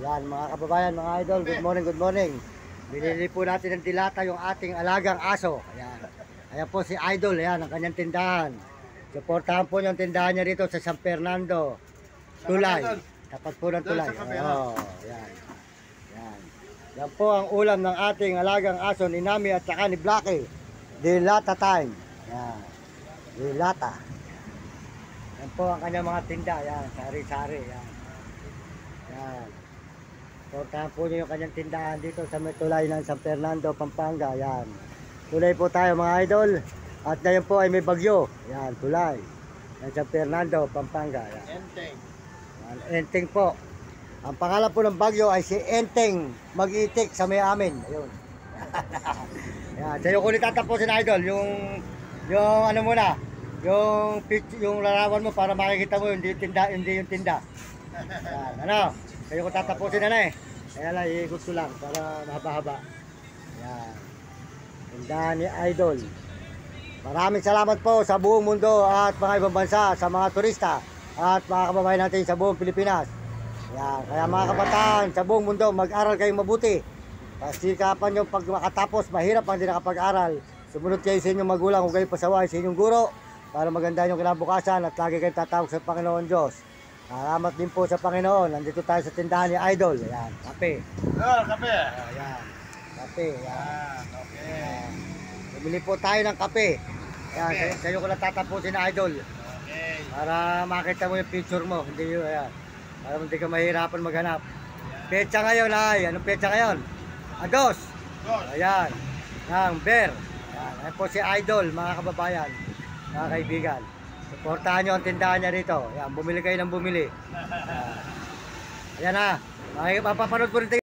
Yan mga kababayan, mga idol, good morning, good morning. Binili po natin ng dilata yung ating alagang aso. Ayan. Ayan po si Idol, ayan ang kanyang tindahan. Suportahan po yung tindahan niya dito sa San Fernando. Tulay. Tapat po ng tulay. Oh, ayan. Ayan. Yan po ang ulam ng ating alagang aso ni Nami at saka ni Blackie. Dilata time. Ayan. Dilata. Yan po ang kanyang mga tinda. Ayan, sari-sari. Ayan. Ayan. Suportahan po niyo yung kanyang tindahan dito sa may tulay ng San Fernando, Pampanga. Ayan. Tulay po tayo mga idol. At ngayon po ay may bagyo. Ayan, tulay. Ng San Fernando, Pampanga. Ayan. Enteng. Ayan, Enteng po. Ang pangalan po ng bagyo ay si Enteng Mag-itik sa may amin. Ayun. Ayan. Sa'yo ko ulit tatapusin idol. Yung ano muna. Yung larawan mo para makikita mo hindi yung tinda. Ayan, ano? Sa'yo ko tatapusin na eh. Kaya lang, iikot ko lang para mahaba-haba. Ayan. Tindahan ni Idol. Maraming salamat po sa buong mundo at mga ibang bansa, sa mga turista at mga kababayan natin sa buong Pilipinas. Ayan. Kaya mga kabataan sa buong mundo, mag-aral kayong mabuti. Pasikapan nyo pag makatapos, mahirap ang di nakapag-aral. Sumunod kayo sa inyong magulang, huwag kayong pasaway sa inyong guro para maganda yung kinabukasan at lagi kayong tatawag sa Panginoon Diyos. Salamat din po sa Panginoon. Nandito tayo sa tindahan ni Idol. Ayan, kape. Kape. Ayan, kape. Ayan. Okay. Ayan. Bumili po tayo ng kape. Ayan, sa'yo ko lang tatapusin na Idol. Okay. Para makita mo yung picture mo. Hindi yun, ayan. Para hindi ka mahirapan maghanap. Pecha ngayon ay. Anong pecha ngayon? Ados. Ayan. Ng Bear. Ayan. Ayan po si Idol, mga kababayan. Mga kaibigan. Suportahan nyo ang tindahan niya rito. Ayan, bumili kayo ng bumili. Ayan na. Mapapanood po rin